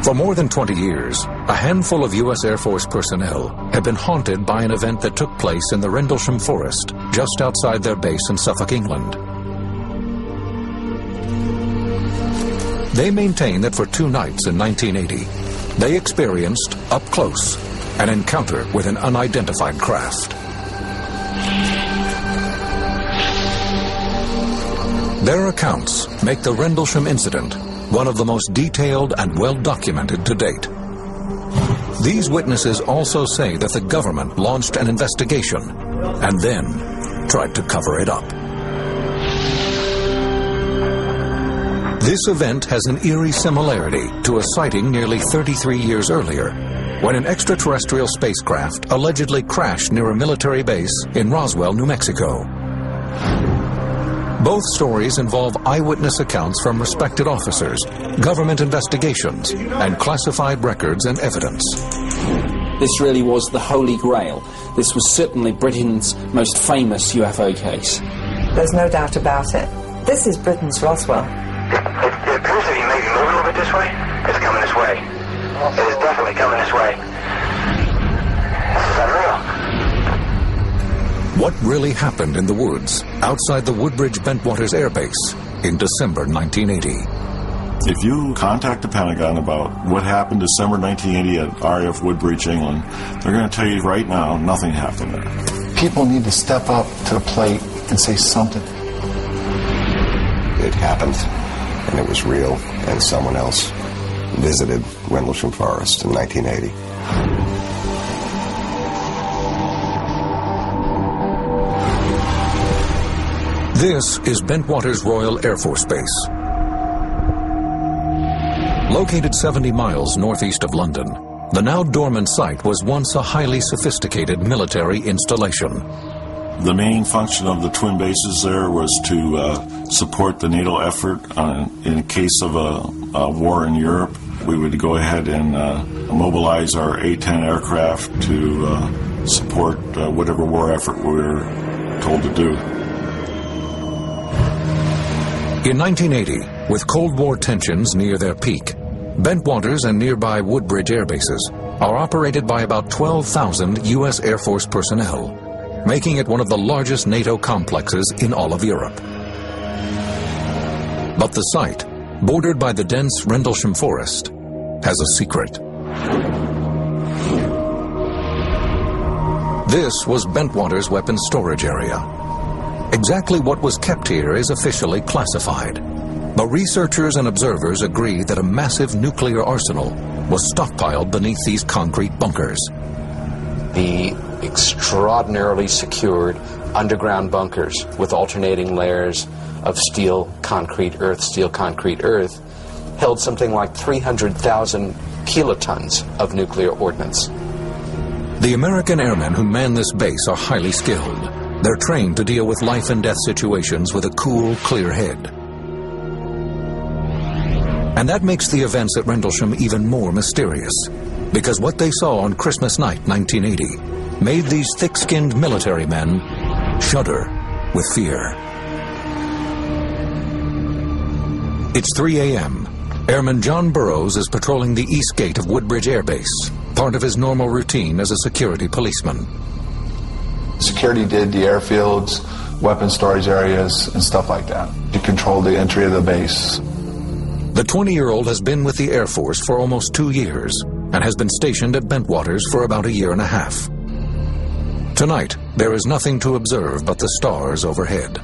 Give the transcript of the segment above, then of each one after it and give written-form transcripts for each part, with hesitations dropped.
For more than 20 years, a handful of U.S. Air Force personnel have been haunted by an event that took place in the Rendlesham forest, just outside their base in Suffolk, England. They maintain that for 2 nights in 1980, they experienced, up close, an encounter with an unidentified craft. Their accounts make the Rendlesham incident one of the most detailed and well-documented to date. These witnesses also say that the government launched an investigation and then tried to cover it up. This event has an eerie similarity to a sighting nearly 33 years earlier, when an extraterrestrial spacecraft allegedly crashed near a military base in Roswell, New Mexico. Both stories involve eyewitness accounts from respected officers, government investigations, and classified records and evidence. This really was the Holy Grail. This was certainly Britain's most famous UFO case. There's no doubt about it. This is Britain's Roswell. It appears to be maybe moving a little bit this way. It's coming this way. It is definitely coming this way. This is unreal. What really happened in the woods outside the Woodbridge Bentwaters Air Base in December 1980? If you contact the Pentagon about what happened December 1980 at RAF Woodbridge, England, they're going to tell you right now nothing happened there. People need to step up to the plate and say something. It happened, and it was real, and someone else visited Rendlesham Forest in 1980. This is Bentwaters Royal Air Force Base. Located 70 miles northeast of London, the now dormant site was once a highly sophisticated military installation. The main function of the twin bases there was to support the NATO effort in case of a war in Europe. We would go ahead and mobilize our A-10 aircraft to support whatever war effort we were told to do. In 1980, with Cold War tensions near their peak, Bentwaters and nearby Woodbridge air bases are operated by about 12,000 U.S. Air Force personnel, making it one of the largest NATO complexes in all of Europe. But the site, bordered by the dense Rendlesham forest, has a secret. This was Bentwaters' weapons storage area. Exactly what was kept here is officially classified, but researchers and observers agree that a massive nuclear arsenal was stockpiled beneath these concrete bunkers. The extraordinarily secured underground bunkers with alternating layers of steel, concrete, earth, held something like 300,000 kilotons of nuclear ordnance. The American airmen who man this base are highly skilled. They're trained to deal with life and death situations with a cool, clear head. And that makes the events at Rendlesham even more mysterious, because what they saw on Christmas night 1980 made these thick-skinned military men shudder with fear. It's 3 a.m. Airman John Burroughs is patrolling the east gate of Woodbridge Air Base, part of his normal routine as a security policeman. Security did the airfields, weapons storage areas, and stuff like that. You controlled the entry of the base. The 20-year-old has been with the Air Force for almost 2 years and has been stationed at Bentwaters for about 1.5 years. Tonight, there is nothing to observe but the stars overhead.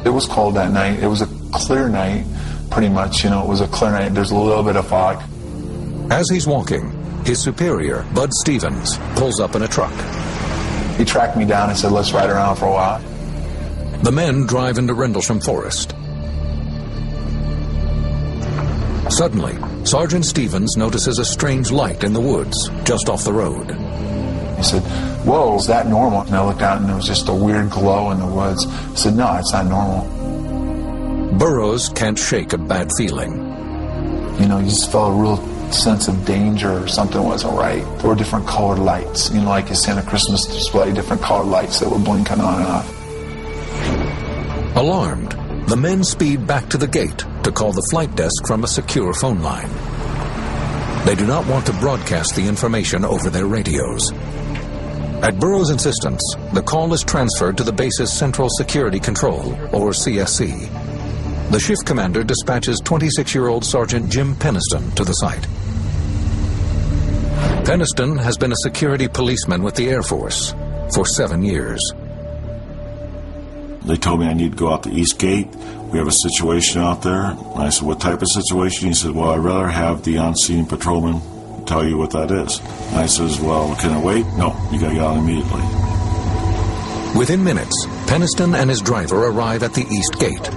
It was cold that night. It was a clear night, pretty much. You know, it was a clear night. There's a little bit of fog. As he's walking, his superior, Bud Stevens, pulls up in a truck. He tracked me down and said, let's ride around for a while. The men drive into Rendlesham Forest. Suddenly, Sergeant Stevens notices a strange light in the woods, just off the road. He said, whoa, is that normal? And I looked out and there was just a weird glow in the woods. I said, no, it's not normal. Burroughs can't shake a bad feeling. You know, you just felt a real sense of danger or something wasn't right. There were different colored lights, you know, like you see on a Christmas display, different colored lights that were blinking on and off. Alarmed, the men speed back to the gate to call the flight desk from a secure phone line. They do not want to broadcast the information over their radios. At Burroughs' insistence, the call is transferred to the base's Central Security Control, or CSC. The shift commander dispatches 26-year-old Sergeant Jim Peniston to the site. Peniston has been a security policeman with the Air Force for 7 years. They told me I need to go out the East Gate. We have a situation out there. And I said, what type of situation? He said, well, I'd rather have the on-scene patrolman tell you what that is. And I says, well, can I wait? No, you got to get out immediately. Within minutes, Peniston and his driver arrive at the East Gate.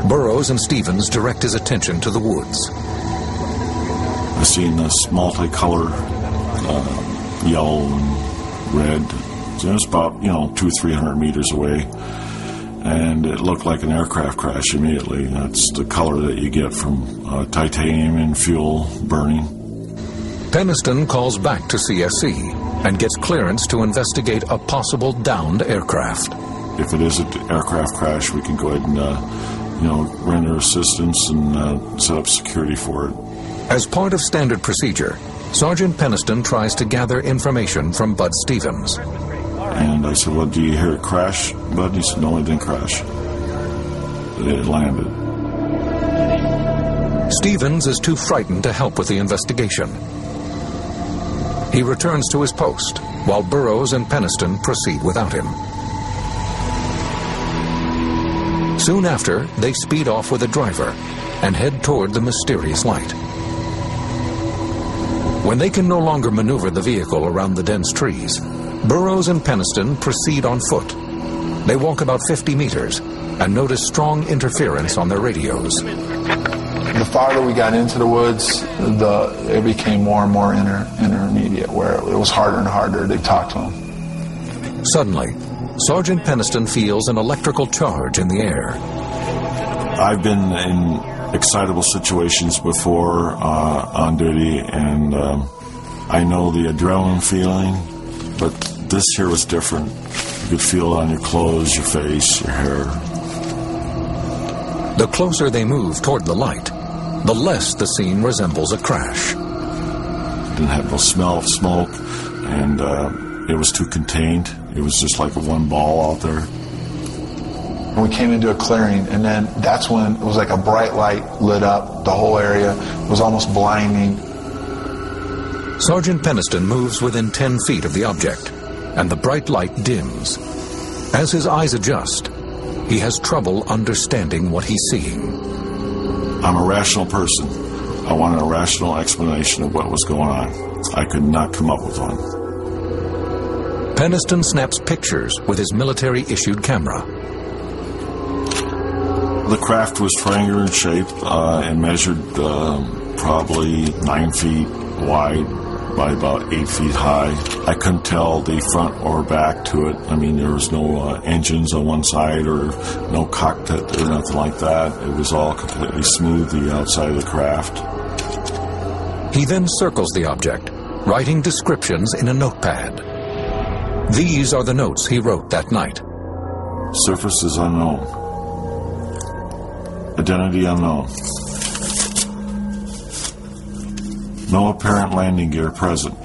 Burroughs and Stevens direct his attention to the woods. I seen this multicolor yellow and red. So it was about, 200-300 meters away. And it looked like an aircraft crash immediately. That's the color that you get from titanium and fuel burning. Peniston calls back to CSC and gets clearance to investigate a possible downed aircraft. If it is an aircraft crash, we can go ahead and, render assistance and set up security for it. As part of standard procedure, Sergeant Peniston tries to gather information from Bud Stevens. And I said, well, do you hear it crash, Bud? He said, no, it didn't crash. It landed. Stevens is too frightened to help with the investigation. He returns to his post, while Burroughs and Peniston proceed without him. Soon after, they speed off with a driver and head toward the mysterious light. When they can no longer maneuver the vehicle around the dense trees, Burroughs and Peniston proceed on foot. They walk about 50 meters and notice strong interference on their radios. The farther we got into the woods, it became more and more intermediate, where it was harder and harder to talk to him. Suddenly, Sergeant Peniston feels an electrical charge in the air. I've been in excitable situations before on duty, and I know the adrenaline feeling, but this here was different. You could feel it on your clothes, your face, your hair. The closer they move toward the light, the less the scene resembles a crash. It didn't have no smell of smoke, and it was too contained. It was just like a one ball out there. And we came into a clearing, and then that's when it was like a bright light lit up the whole area. It was almost blinding. Sergeant Peniston moves within 10 feet of the object, and the bright light dims. As his eyes adjust, he has trouble understanding what he's seeing. I'm a rational person. I wanted a rational explanation of what was going on. I could not come up with one. Peniston snaps pictures with his military-issued camera. The craft was triangular in shape and measured probably 9 feet wide by about 8 feet high. I couldn't tell the front or back to it. I mean, there was no engines on one side or no cockpit or nothing like that. It was all completely smooth, the outside of the craft. He then circles the object, writing descriptions in a notepad. These are the notes he wrote that night. Surface is unknown. Identity unknown. No apparent landing gear present.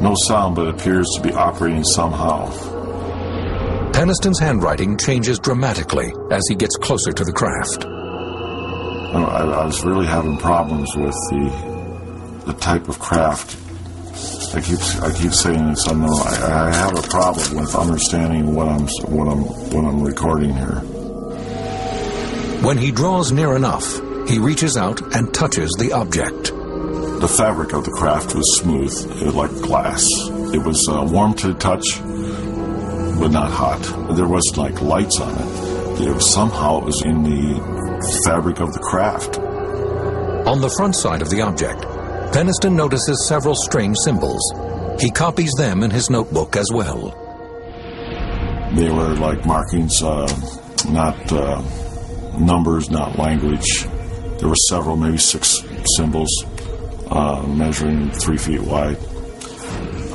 No sound, but appears to be operating somehow. Peniston's handwriting changes dramatically as he gets closer to the craft. I was really having problems with the type of craft. I keep saying it's unknown. I have a problem with understanding what I'm recording here. When he draws near enough, he reaches out and touches the object. The fabric of the craft was smooth. It was like glass. It was warm to the touch, but not hot. There wasn't like lights on it. Somehow it was in the fabric of the craft. On the front side of the object, Peniston notices several strange symbols. He copies them in his notebook as well. They were like markings, not numbers, not language. There were several, maybe 6 symbols, measuring 3 feet wide.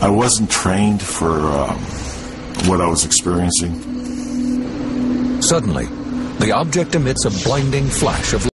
I wasn't trained for what I was experiencing. Suddenly, the object emits a blinding flash of light.